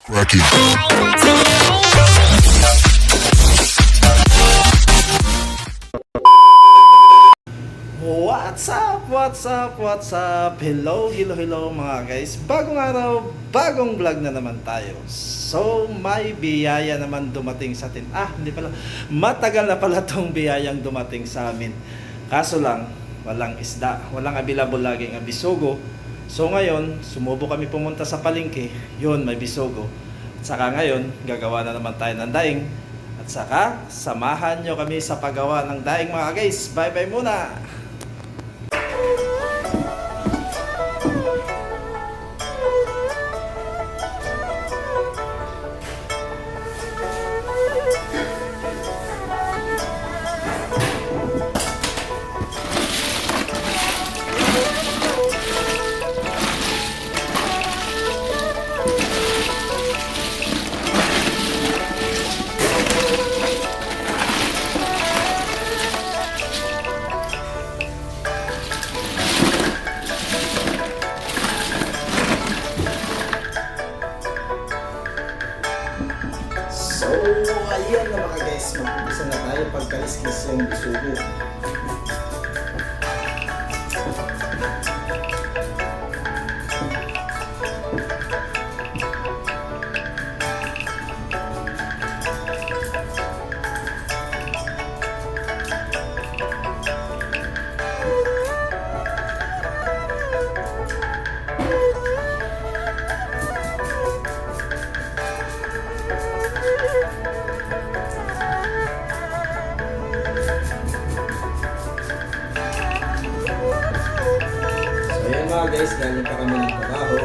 Cracky. What's up? What's up? What's up? Hello, hello, hello mga guys. Bagong araw, bagong vlog na naman tayo. So, may biyaya naman dumating sa atin. Hindi pala. Matagal na pala tong biyayang dumating sa amin. Kaso lang, walang isda. Walang available laging bisugo. So ngayon, sumubo kami pumunta sa palengke. Yun, may bisugo. At saka ngayon, gagawa na naman tayo ng daing. At saka, samahan nyo kami sa paggawa ng daing mga guys. Bye-bye muna! So, ayan na mga guys, mag-umpisa na tayo pagkaliskis yung bisugo. Mga guys, galing pa kami ng trabaho.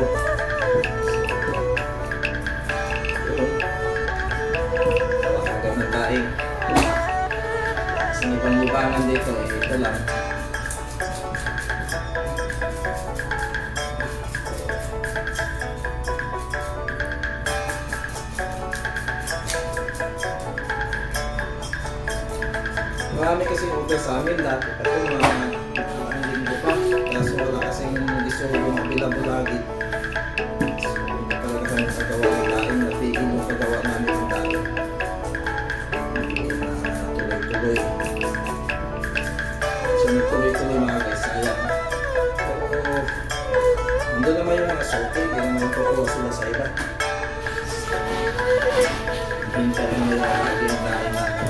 Nakagap ng daing. Sa ibang libangan dito, ito lang. Marami kasi order sa amin dati. Ito mga linggo pa. Kaso wala kasing bisugo available lagi. So, hindi talaga kami paggawa ng daing. Natigil yung paggawa namin ng daing. Hindi na tuloy-tuloy. So, nagtuloy-tuloy mga guys. Ayan. Pero, nandun naman yung mga sote. Hindi naman tutuwa sila sa iba. Hintay na nila lagi ang daing natin.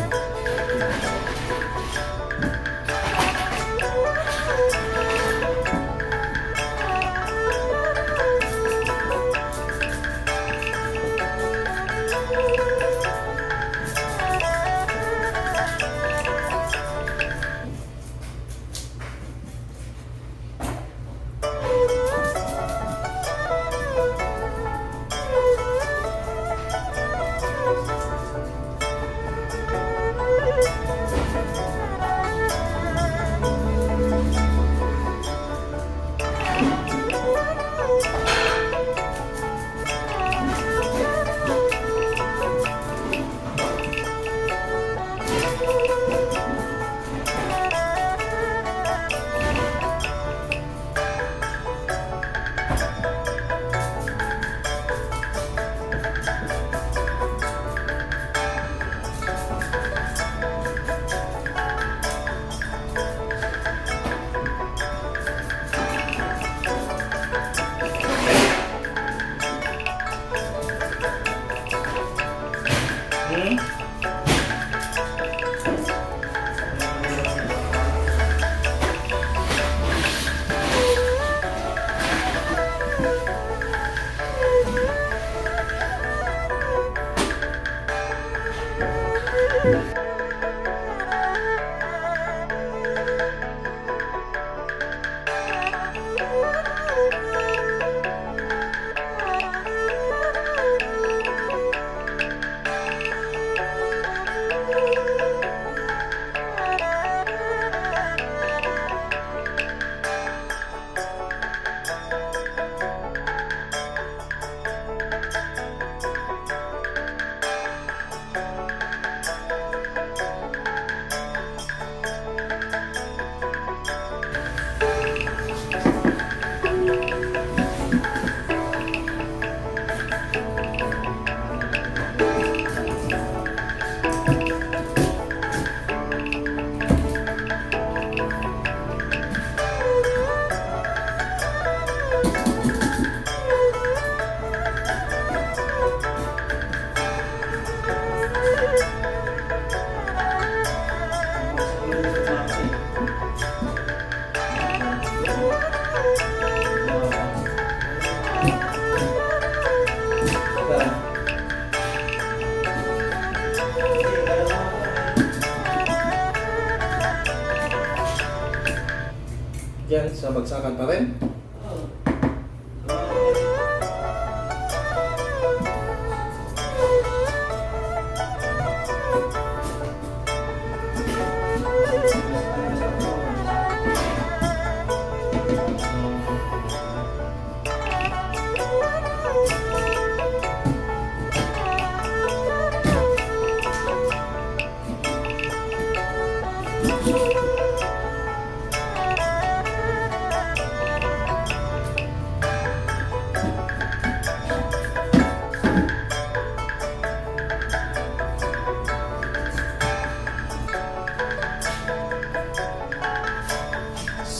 Diyan sa bagsakan pa rin.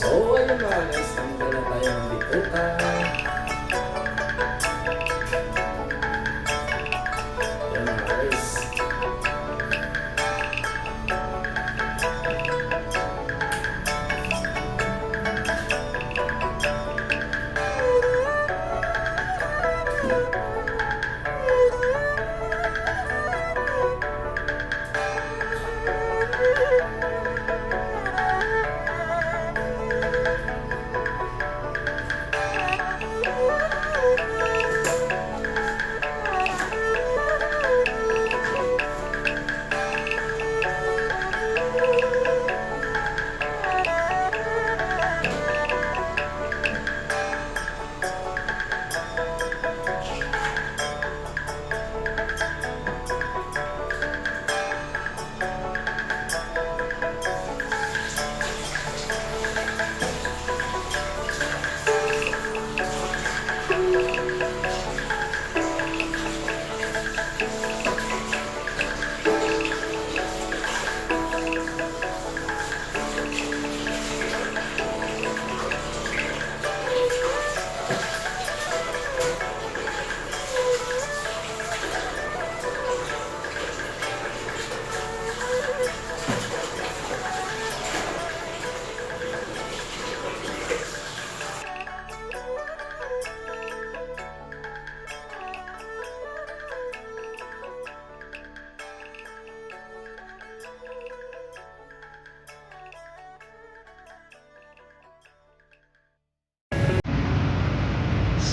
So, ayun mga guys, tanggal na tayo ng bituka. Ayun mga guys.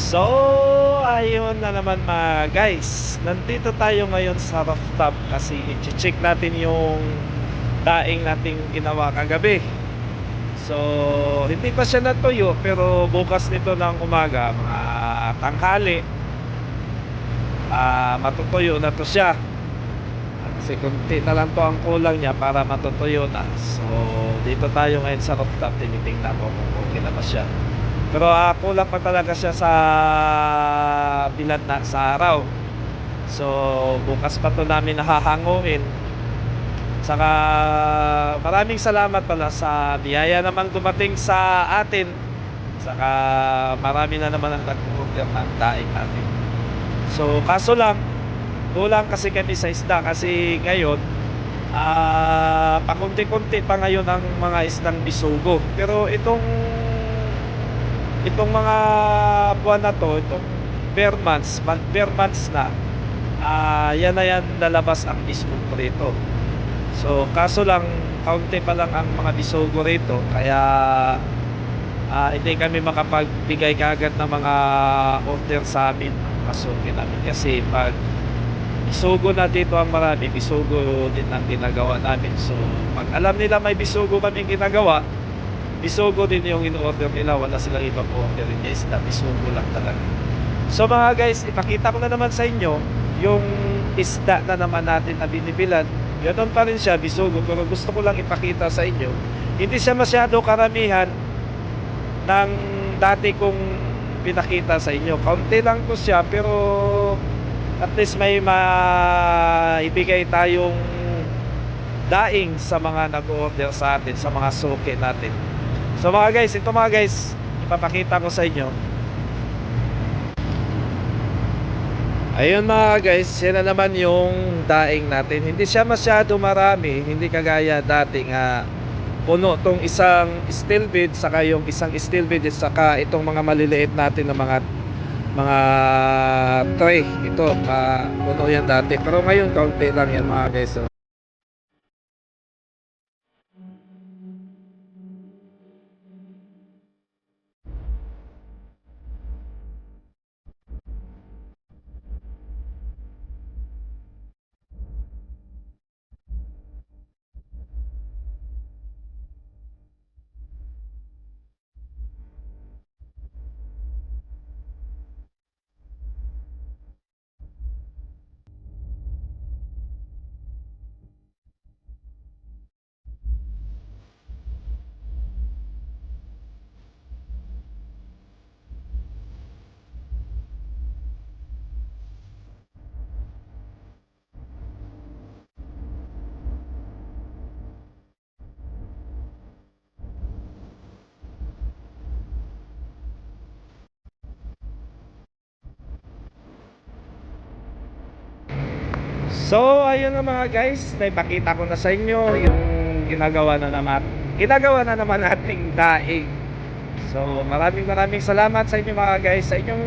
So, ayun na naman mga guys. Nandito tayo ngayon sa rooftop kasi i-check natin yung daing nating ginawa kagabi. So, hindi pa siya natuyo pero bukas nito ng umaga, mga tanghali, matutuyo na to siya. Kasi kunti na lang to ang kulang niya para matutuyo na. So, dito tayo ngayon sa rooftop. Tinitingnan ko kung okay na ba siya. Pero kulang pa talaga siya sa bilad na sa araw. So bukas pa to namin nahahanguin. Saka maraming salamat pala sa biyaya namang dumating sa atin. Saka marami na naman ang nag-order ng daing natin. So kaso lang kulang kasi kami sa isda kasi ngayon pakunti-kunti pa ngayon ang mga isdang bisugo. Pero itong mga buwan na to, itong bare months na, yan na yan lalabas ang bisugo rito. So kaso lang kaunti pa lang ang mga bisugo rito, kaya hindi kami makapagbigay kaagad ng mga order sa amin, pasukin namin kasi pag bisugo na dito ang marami, bisugo din ang ginagawa namin. So pag alam nila may bisugo kaming ginagawa, bisugo din yung in-order nila, wala silang ibang order, hindi isda, bisugo lang talaga. So mga guys, ipakita ko na naman sa inyo yung isda na naman natin na binibilan. Ganon pa rin siya, bisugo, pero gusto ko lang ipakita sa inyo, hindi siya masyado karamihan ng dati kong pinakita sa inyo. Kaunti lang ko siya, pero at least may maibigay tayong daing sa mga nag-order sa atin, sa mga suki natin. So mga guys, ito mga guys, ipapakita ko sa inyo. Ayun mga guys, yan na naman yung daing natin. Hindi siya masyado marami, hindi kagaya dati nga puno tong isang steel bead, saka yung isang steel bead, saka itong mga maliliit natin na mga tray. Ito, puno yan dati. Pero ngayon, kaunti lang yan mga guys. So, So, ayun na mga guys, naipakita ko na sa inyo yung ginagawa na naman nating daing. So, maraming salamat sa inyo mga guys, sa inyong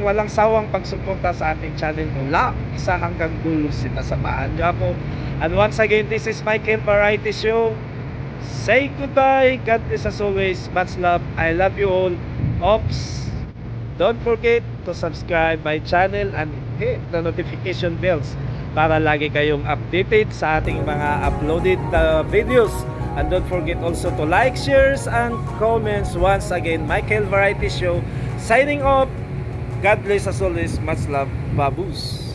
walang sawang pagsuporta sa ating channel mula isa hanggang dulo. Sinasamahan niyo ako. And once again, this is Michael Variety Show. Say goodbye. God bless as always. Much love. I love you all. Ops. Don't forget to subscribe my channel and hit the notification bells para lagi kayong updated sa ating mga uploaded videos. And don't forget also to like, shares, and comments. Once again, Michael Variety Show signing off. God bless as always. Much love. Babus.